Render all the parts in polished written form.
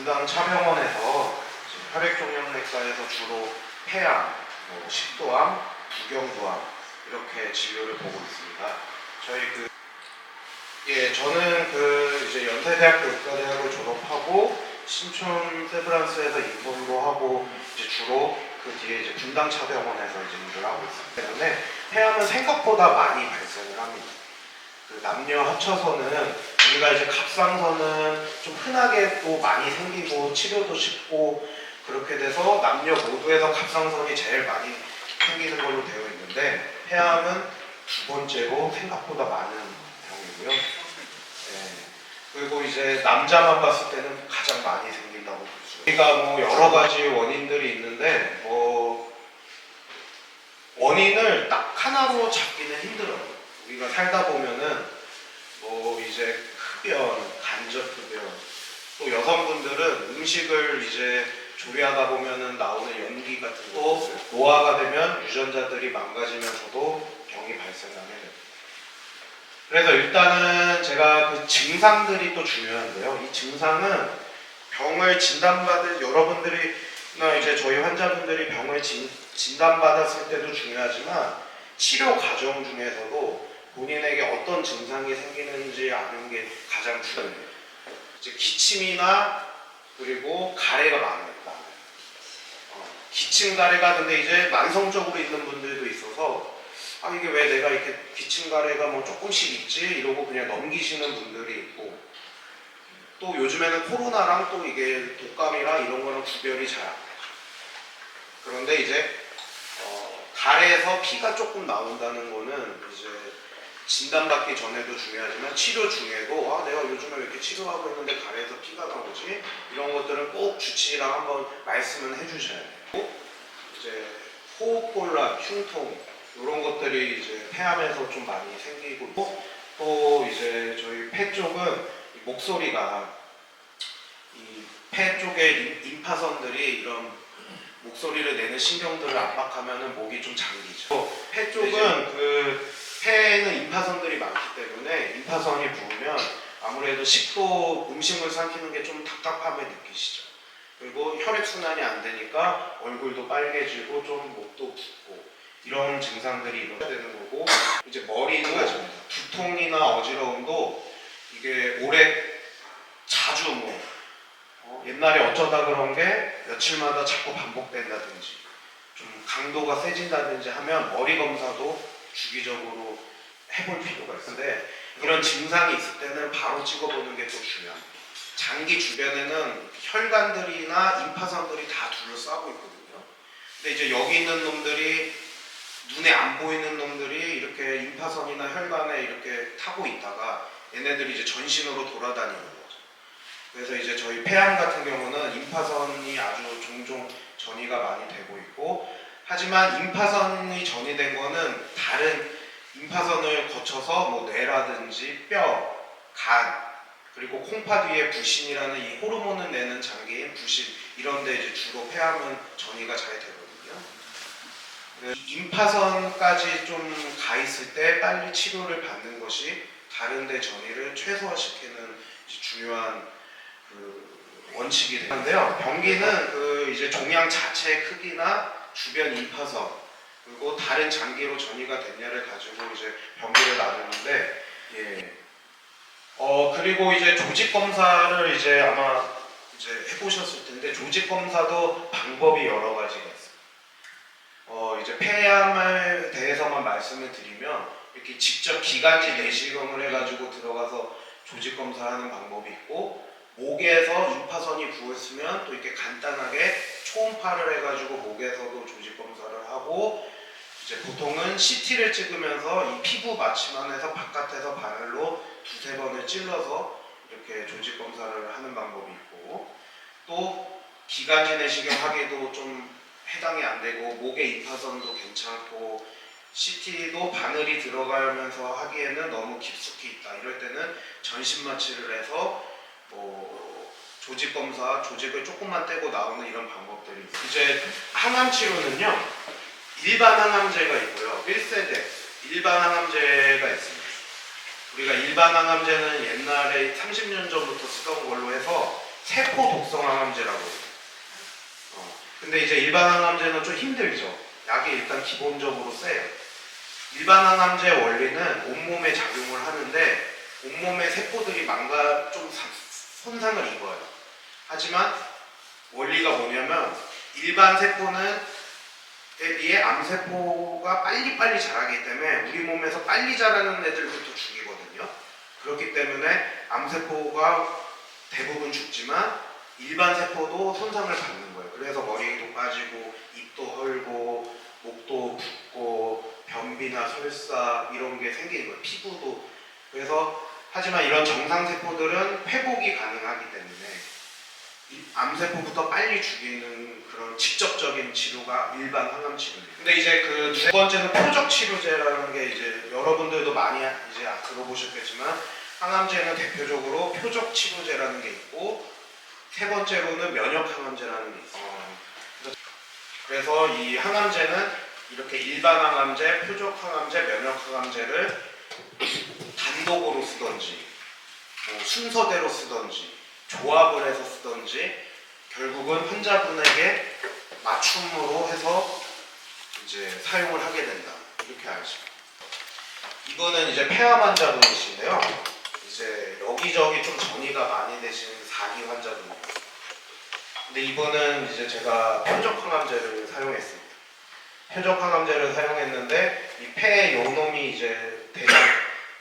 분당 차병원에서 혈액종양내과에서 주로 폐암, 식도암, 부경부암 이렇게 진료를 보고 있습니다. 저는 이제 연세대학교 의과대학을 졸업하고 신촌 세브란스에서 인턴도 하고 이제 주로 그 뒤에 이제 분당 차병원에서 이제 일을 하고 있기 때문에 폐암은 생각보다 많이 발생을 합니다. 그 남녀 합쳐서는 우리가 이제 갑상선은 좀 흔하게 또 많이 생기고 치료도 쉽고 그렇게 돼서 남녀 모두에서 갑상선이 제일 많이 생기는 걸로 되어 있는데 폐암은 두 번째로 생각보다 많은 병이고요. 네. 그리고 이제 남자만 봤을 때는 가장 많이 생긴다고 볼 수 있어요. 우리가 여러 가지 원인들이 있는데 원인을 딱 하나로 잡기는 힘들어요. 우리가 살다 보면은 이제 흡연, 간접흡연, 또 여성분들은 음식을 이제 조리하다 보면은 나오는 연기 같은 거, 노화가 되면 유전자들이 망가지면서도 병이 발생하게 됩니다. 그래서 일단은 제가 그 증상들이 또 중요한데요. 이 증상은 병을 진단받은 여러분들이나 이제 저희 환자분들이 병을 진단받았을 때도 중요하지만 치료 과정 중에서도 본인에게 어떤 증상이 생기는지 아는 게 가장 중요해요. 이제 기침이나 그리고 가래가 많아요. 기침 가래가 근데 이제 만성적으로 있는 분들도 있어서 이게 왜 내가 이렇게 기침 가래가 조금씩 있지 이러고 그냥 넘기시는 분들이 있고 또 요즘에는 코로나랑 또 이게 독감이랑 이런 거는 구별이 잘 안 돼요. 그런데 이제 가래에서 피가 조금 나온다는 거는 이제 진단받기 전에도 중요하지만 치료 중에도 내가 요즘에 왜 이렇게 치료하고 있는데 가래에서 피가 나오지? 이런 것들은 꼭 주치의랑 한번 말씀은 해주셔야 돼요. 이제 호흡곤란, 흉통 이런 것들이 이제 폐암에서 좀 많이 생기고 또 이제 저희 폐 쪽은 목소리가 이 폐 쪽에 임파선들이 이런 목소리를 내는 신경들을 압박하면은 목이 좀 잠기죠. 폐 쪽은 폐에는 임파선들이 많기 때문에 임파선이 부으면 아무래도 식도 음식을 삼키는 게 좀 답답함을 느끼시죠. 그리고 혈액순환이 안 되니까 얼굴도 빨개지고 좀 목도 붓고 이런 증상들이 일어나는 거고 이제 머리는 두통이나 어지러움도 이게 오래 자주 옛날에 어쩌다 그런 게 며칠마다 자꾸 반복된다든지 좀 강도가 세진다든지 하면 머리 검사도 주기적으로 해볼 필요가 있는데 이런 증상이 있을 때는 바로 찍어보는 게 또 중요합니다. 장기 주변에는 혈관들이나 임파선들이 다 둘러싸고 있거든요. 근데 이제 여기 있는 놈들이 눈에 안 보이는 놈들이 이렇게 임파선이나 혈관에 이렇게 타고 있다가 얘네들이 이제 전신으로 돌아다니는 거죠. 그래서 이제 저희 폐암 같은 경우는 임파선이 아주 종종 전이가 많이 되고 있고 하지만 임파선이 전이된 거는 다른 임파선을 거쳐서 뇌라든지 뼈, 간 그리고 콩팥 위에 부신이라는 이 호르몬을 내는 장기인 부신 이런데 이제 주로 폐암은 전이가 잘 되거든요. 임파선까지 좀 가 있을 때 빨리 치료를 받는 것이 다른데 전이를 최소화시키는 중요한 원칙이 되는데요. 병기는 이제 종양 자체의 크기나 주변 임파선 그리고 다른 장기로 전이가 됐냐를 가지고 이제 병기를 나누는데 그리고 이제 조직 검사를 이제 아마 이제 해보셨을 텐데 조직 검사도 방법이 여러 가지가 있어요. 이제 폐암에 대해서만 말씀을 드리면 이렇게 직접 기관지 내시경을 해가지고 들어가서 조직 검사하는 방법이 있고 목에서 임파선이 부었으면 또 이렇게 간단하게 초음파를 해가지고 목에서도 조직 검사를 하고 이제 보통은 CT를 찍으면서 이 피부 마취만해서 바깥에서 바늘로 두세 번을 찔러서 이렇게 조직 검사를 하는 방법이 있고 또 기관지 내시경 하기도 좀 해당이 안 되고 목의 임파선도 괜찮고 CT도 바늘이 들어가면서 하기에는 너무 깊숙이 있다. 이럴 때는 전신 마취를 해서 조직 검사, 조직을 조금만 떼고 나오는 이런 방법들이 있어요. 이제 항암 치료는요. 일반 항암제가 있고요. 1세대 일반 항암제가 있습니다. 우리가 일반 항암제는 옛날에 30년 전부터 쓰던 걸로 해서 세포 독성 항암제라고 해요. 근데 이제 일반 항암제는 좀 힘들죠. 약이 일단 기본적으로 세요. 일반 항암제 원리는 온몸에 작용을 하는데 온몸의 세포들이 좀 손상을 입어요. 하지만 원리가 뭐냐면 일반 세포는 에 비해 암세포가 빨리빨리 자라기 때문에 우리 몸에서 빨리 자라는 애들부터 죽이거든요. 그렇기 때문에 암세포가 대부분 죽지만 일반 세포도 손상을 받는 거예요. 그래서 머리도 빠지고 입도 헐고 목도 붓고 변비나 설사 이런 게 생기는 거예요. 피부도. 그래서 하지만 이런 정상세포들은 회복이 가능하기 때문에 암세포부터 빨리 죽이는 그런 직접적인 치료가 일반 항암 치료예요. 근데 이제 그 두 번째는 표적 치료제라는 게 이제 여러분들도 많이 이제 들어보셨겠지만 항암제는 대표적으로 표적 치료제라는 게 있고 세 번째로는 면역 항암제라는 게 있어요. 그래서 이 항암제는 이렇게 일반 항암제, 표적 항암제, 면역 항암제를 단독으로 쓰던지 뭐 순서대로 쓰던지 조합을 해서 쓰던지 결국은 환자분에게 맞춤으로 해서 이제 사용을 하게 된다. 이렇게 알죠. 이거는 이제 폐암 환자분이신데요. 이제 여기저기 좀 전이가 많이 되신 4기 환자분이에요. 근데 이분은 이제 제가 표적 항암제를 사용했습니다. 표적 항암제를 사용했는데 이 폐에 요놈이 이제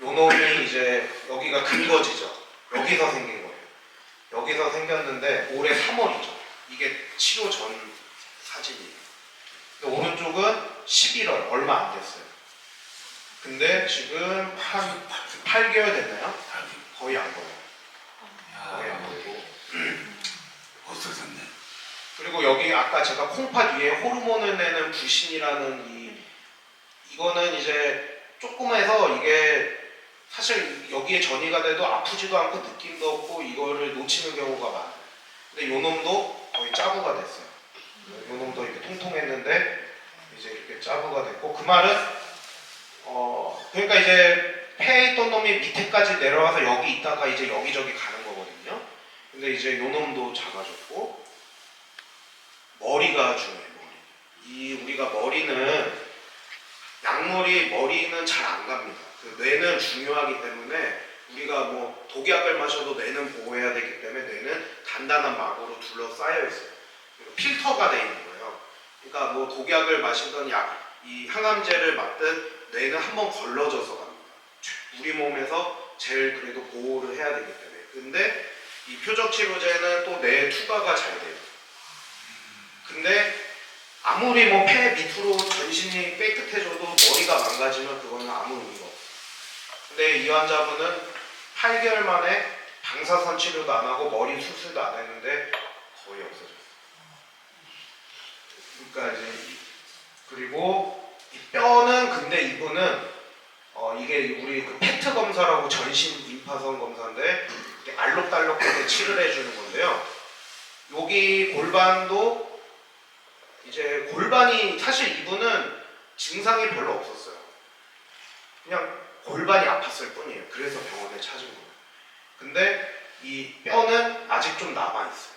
요놈이 이제 여기가 근거지죠. 여기서 생긴 거예요. 여기서 생겼는데 올해 3월이죠. 이게 치료 전 사진이에요. 근데 오른쪽은 11월 얼마 안 됐어요. 근데 지금 한 8개월 됐나요? 거의 안 보여요. 거의 안 보이고 없어졌네. 그리고 여기 아까 제가 콩팥 위에 호르몬을 내는 부신이라는 이거는 이제 조금해서 이게 사실 여기에 전이가 돼도 아프지도 않고 느낌도 없고 이거를 놓치는 경우가 많아요. 근데 요 놈도 거의 짜부가 됐어요. 요 놈도 이렇게 통통했는데 이제 이렇게 짜부가 됐고 그 말은 그러니까 이제 폐에 있던 놈이 밑에까지 내려와서 여기 있다가 이제 여기저기 가는 거거든요. 근데 이제 요 놈도 작아졌고 머리가 중요해요. 우리가 머리는 약물이 머리는 잘 안 갑니다. 그 뇌는 중요하기 때문에 우리가 뭐 독약을 마셔도 뇌는 보호해야 되기 때문에 뇌는 단단한 막으로 둘러싸여 있어요. 필터가 돼 있는 거예요. 그러니까 뭐 독약을 마시던 이 항암제를 맞듯 뇌는 한번 걸러져서 갑니다. 우리 몸에서 제일 그래도 보호를 해야 되기 때문에. 근데 이 표적 치료제는 또 뇌 투과가 잘 돼요. 근데 아무리 뭐 폐 밑으로 전신이 깨끗해져도 머리가 망가지면 그거는 아무 의미가 없어요. 근데 이 환자분은 8개월 만에 방사선 치료도 안 하고 머리 수술도 안 했는데 거의 없어졌어요. 그러니까 이제 그리고 이 뼈는 근데 이분은 이게 우리 그 페트 검사라고 전신 임파선 검사인데 알록달록하게 치료를 해주는 건데요. 여기 골반도 이제 골반이 사실 이분은 증상이 별로 없었어요. 그냥 골반이 아팠을 뿐이에요. 그래서 병원에 찾은 거예요. 근데 이 뼈는 아직 좀 남아있어요.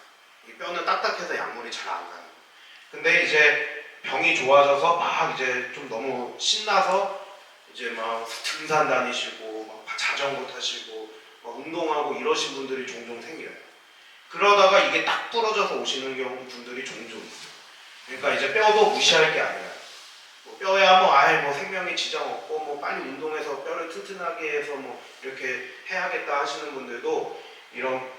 이 뼈는 딱딱해서 약물이 잘 안 가요. 근데 이제 병이 좋아져서 막 이제 좀 너무 신나서 이제 막 등산 다니시고 막 자전거 타시고 막 운동하고 이러신 분들이 종종 생겨요. 그러다가 이게 딱 부러져서 오시는 분들이 종종 있어요. 그러니까 이제 뼈도 무시할 게 아니라 뭐 뼈야 뭐 생명에 지장 없고 뭐 빨리 운동해서 뼈를 튼튼하게 해서 뭐 이렇게 해야겠다 하시는 분들도 이런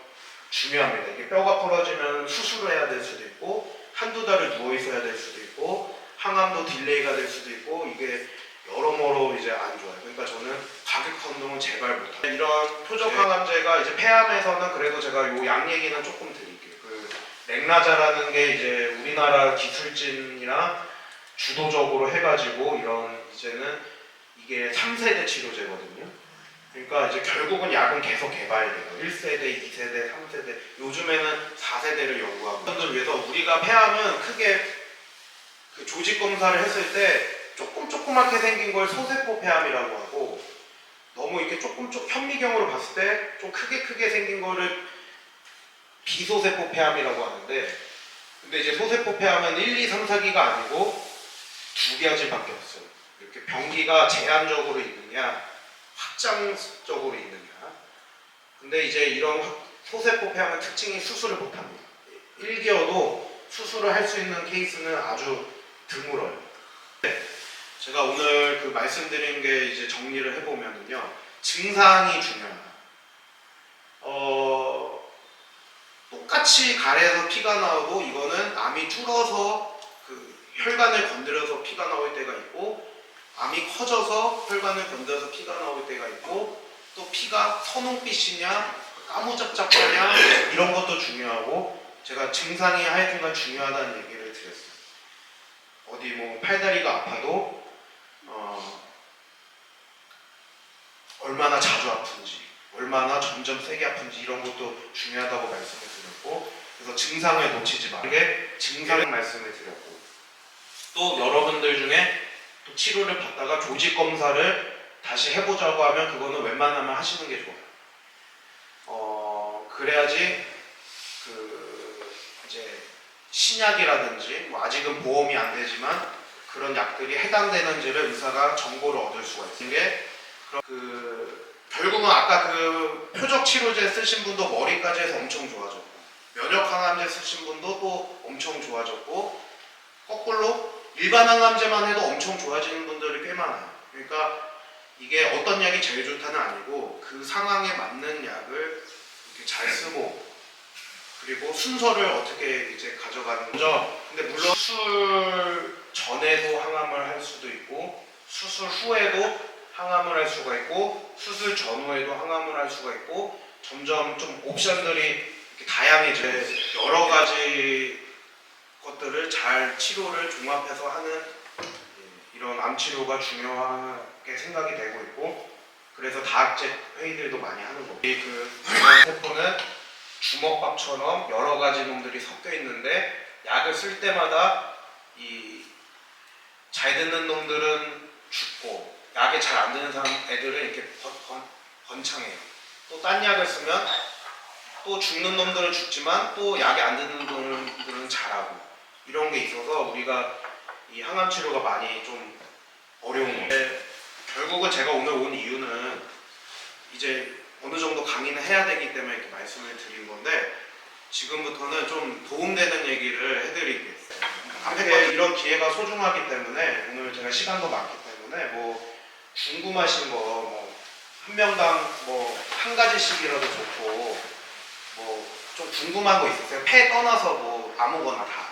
중요합니다. 이게 뼈가 부러지면 수술을 해야 될 수도 있고 한두 달을 누워 있어야 될 수도 있고 항암도 딜레이가 될 수도 있고 이게 여러모로 이제 안 좋아요. 그러니까 저는 과격한 운동은 제발 못해요. 이런 표적 항암제가 이제 폐암에서는 그래도 제가 요 약 얘기는 조금 드릴게요. 그 렉나자라는 게 이제 우리나라 기술진이나 주도적으로 해가지고 이런 이제는 이게 3세대 치료제거든요. 그러니까 이제 결국은 약은 계속 개발돼요. 1세대, 2세대, 3세대, 요즘에는 4세대를 연구하고 그분들 위해서 우리가 폐암은 크게 그 조직 검사를 했을 때 조그맣게 생긴 걸 소세포 폐암이라고 하고 너무 이렇게 현미경으로 봤을 때 좀 크게 생긴 거를 비소세포 폐암이라고 하는데, 근데 이제 소세포 폐암은 1, 2, 3, 4기가 아니고 2가지밖에 없어요. 이렇게 병기가 제한적으로 있느냐, 확장적으로 있느냐. 근데 이제 이런 소세포 폐암의 특징이 수술을 못합니다. 1기여도 수술을 할 수 있는 케이스는 아주 드물어요. 제가 오늘 그 말씀드린 게 이제 정리를 해보면은요, 증상이 중요하다. 똑같이 가래에서 피가 나오고, 이거는 암이 줄어서 그 혈관을 건드려서 피가 나올 때가 있고, 암이 커져서 혈관을 건드려서 피가 나올 때가 있고, 또 피가 선홍빛이냐 까무잡잡하냐 이런 것도 중요하고, 제가 증상이 하여튼간 중요하다는 얘기를 드렸어요. 어디 뭐 팔다리가 아파도 얼마나 자주 아픈지, 얼마나 점점 세게 아픈지 이런 것도 중요하다고 말씀을 드렸고, 그래서 증상을 놓치지 말게 증상을 말씀을 드렸고, 또 여러분들 중에 또 치료를 받다가 조직 검사를 다시 해보자고 하면 그거는 웬만하면 하시는 게 좋아요. 그래야지 그 이제 신약이라든지 뭐 아직은 보험이 안 되지만 그런 약들이 해당되는지를 의사가 정보를 얻을 수가 있는 게, 결국은 아까 그 표적 치료제 쓰신 분도 머리까지 해서 엄청 좋아졌고, 면역 항암제 쓰신 분도 또 엄청 좋아졌고, 거꾸로 일반 항암제만 해도 엄청 좋아지는 분들이 꽤 많아요. 그러니까 이게 어떤 약이 제일 좋다는 아니고 그 상황에 맞는 약을 이렇게 잘 쓰고, 그리고 순서를 어떻게 이제 가져가는 거죠. 근데 물론 수술 전에도 항암을 할 수도 있고, 수술 후에도 항암을 할 수가 있고, 수술 전후에도 항암을 할 수가 있고, 점점 좀 옵션들이 이렇게 다양해져. 여러 가지 것들을 잘 치료를 종합해서 하는 이런 암 치료가 중요하게 생각이 되고 있고, 그래서 다학제 회의들도 많이 하는 거고, 그 세포는 주먹밥처럼 여러 가지 놈들이 섞여 있는데, 약을 쓸 때마다 이 잘 듣는 놈들은 죽고 약에 잘 안 드는 사람 애들은 이렇게 번창해요. 또 딴 약을 쓰면 또 죽는 놈들은 죽지만 또 약에 안 듣는 놈들은 잘하고, 이런 게 있어서 우리가 이 항암 치료가 많이 좀 어려운 거예요. 결국은 제가 오늘 온 이유는 이제 어느 정도 강의는 해야 되기 때문에 이렇게 말씀을 드린 건데, 지금부터는 좀 도움되는 얘기를 해드리겠습니다. 앞에 이런 기회가 소중하기 때문에 오늘 제가 시간도 많기 때문에 뭐 궁금하신 거 뭐 한 명당 뭐 한 가지씩이라도 좋고, 뭐 좀 궁금한 거 있으세요? 폐 떠나서 뭐 아무거나 다.